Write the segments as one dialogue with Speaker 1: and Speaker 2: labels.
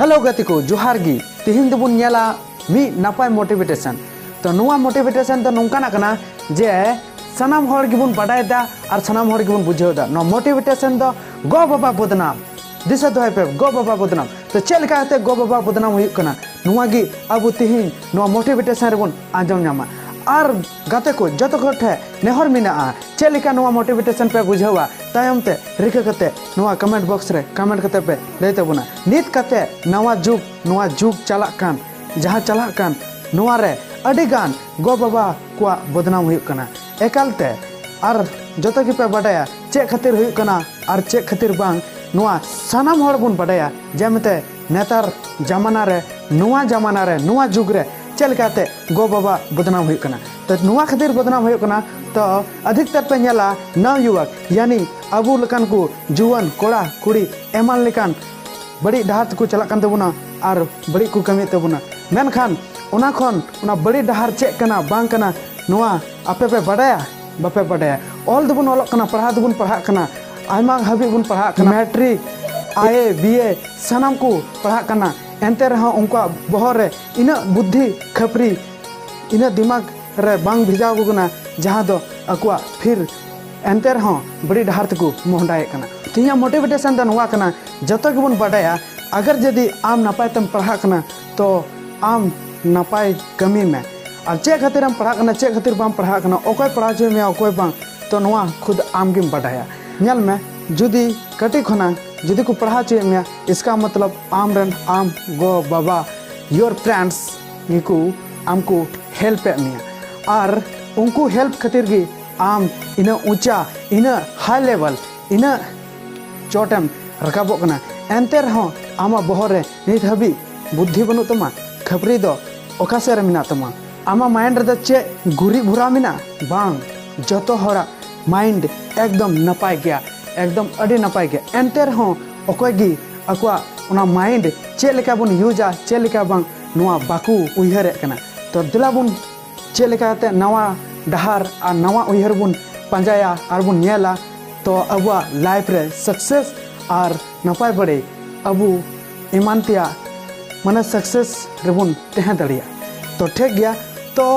Speaker 1: Hello गति को जोहार गी तिहिन दबुन नेला मी नापाय मोटिवेशन तो नुआ मोटिवेशन तो नोंकाना कना जे सनाम हर गिबुन बाडायदा और सनाम हर गिबुन बुझेदा नो मोटिवेशन तो गो बाबा बदनाम दिशा दोहाय पे गो बाबा बदनाम तो चल काते गो बाबा बदनाम हुई कना नुआ गी अब तिहिन नो मोटिवेशन रेबुन आंजम न्यामा और गाते को जतो कोठे नेहर मिना चेलिका नुआ मोटिवेशन पे बुझेवा तायम ते रिका कते नुआ कमेंट बॉक्स रे कमेंट कते पे लैते बुना नित कते नवा जुग चला कान जहां चला कान नुआ रे अडी गान गो बाबा को बदनाम हुई कना एकालते और जतो की पे बडाया चे खातिर हुई कना और चे खातिर बांग नुआ सनाम हर बुन बडाया जेमते नेतार जमाना रे नुआ जुग रे चलकाते गो बाबा बदनाम हुई कना तो नुआ खातिर बदनाम हुई कना तो अधिकतर पे नेला नव युवक यानी अबू लकान को जुवान कोड़ा कुड़ी एमान लेकान बड़ी डहार को चला तबना और बड़ी को कमी तबना मेनखान उना खन उना बड़ी डहार चेक कना बांग कना नुआ आपे पे बडाया बापे बडाया ऑल दबुन ऑलक कना पढ़ा दबुन पढ़ा कना आयमा हाबी बुन पढ़ा कना मैट्रिक आए बीए सनाम को पढ़ा कना एंते रहा उनका बहर रे इना बुद्धि खपरी इना दिमाग रे बांग भिजाव गना जहां दो अकुआ फिर एंते रहा बड़ी डहार तक मोहडाए कना तिया मोटिवेशन द नुआ कना जतो गबन बडाया अगर यदि आम नपाय तम पढ़ा कना तो आम नपाय कमी में और चे खातिर हम पढ़ा कना चे खातिर बाम पढ़ा कना ओकोय पढ़ा जो में ओकोय बांग तो नुआ खुद आम गिम बडाया नेल में जुदी कटी खना जुदी को पढ़ा चाहिए मैं इसका मतलब आम गो बाबा योर फ्रेंड्स को आमको हेल्प मिया और उनको हेल्प खातिर गी आम इना ऊंचा इना हाई लेवल इना चोटम रकाबो कना एंते रहो आमा बहरे नित हबी बुद्धि बनु तमा खबरी दो ओकासे रे मिना तमा आमा माइंड रे चे गुरी भुरा मिना बांग जतो हरा माइंड एकदम नपाय गया एकदम अड़ी नपाय गया एंते रहो ओकोगी अकुआ उना माइंड चे लेका बुन यूजा चे लेका बांग नुआ बाकू उयहर कना तो दिला बुन चे लेका ते नवा डहार आ नवा उयहर बुन पंजाया और बुन नेला तो अबुआ लाइफ रे सक्सेस और नपाय बड़े अबू ईमानतिया माने सक्सेस रेबुन तहे दड़िया तो ठीक गया तो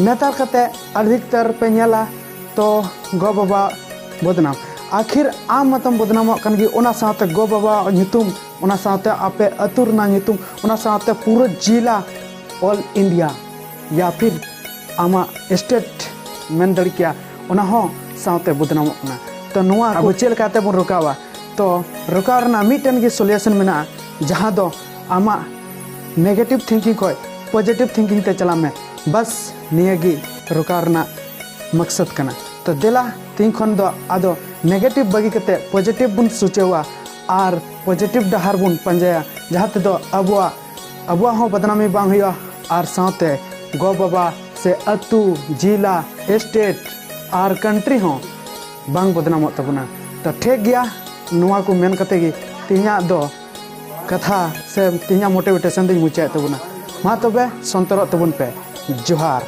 Speaker 1: नेतार कते अधिकतर पे नेला तो गो बाबा बदनाम आखिर आम मतम बदनाम कनगी ओना साथे गो बाबा नितुम ओना साथे आपे अतुर ना नितुम ओना साथे पूरा जिला ऑल इंडिया या फिर आमा स्टेट मेन दड़किया ओना हो साथे बदनाम कना तो नुआ अब चेल काते बन रोकावा तो रोकार ना मिटन की सॉल्यूशन मेना जहां दो आमा नेगेटिव थिंकिंग को पॉजिटिव थिंकिंग ते चला में बस नियगी रोकार ना मकसद कना तो दिला तीन खन दो आदो नेगेटिव बगी कते पॉजिटिव बुन सोचेवा और पॉजिटिव डहार बुन पंजाया जहां ते दो अबुआ हो बदनामी बांग हुआ और साथे गो बाबा से अतु जिला स्टेट और कंट्री हो बांग बदनाम तबना तो ठीक गया नुआ को मेन कते गी तिया दो कथा से तिया मोटिवेशन दिन मुचाए तबना मा तबे संतर तबन पे जोहार।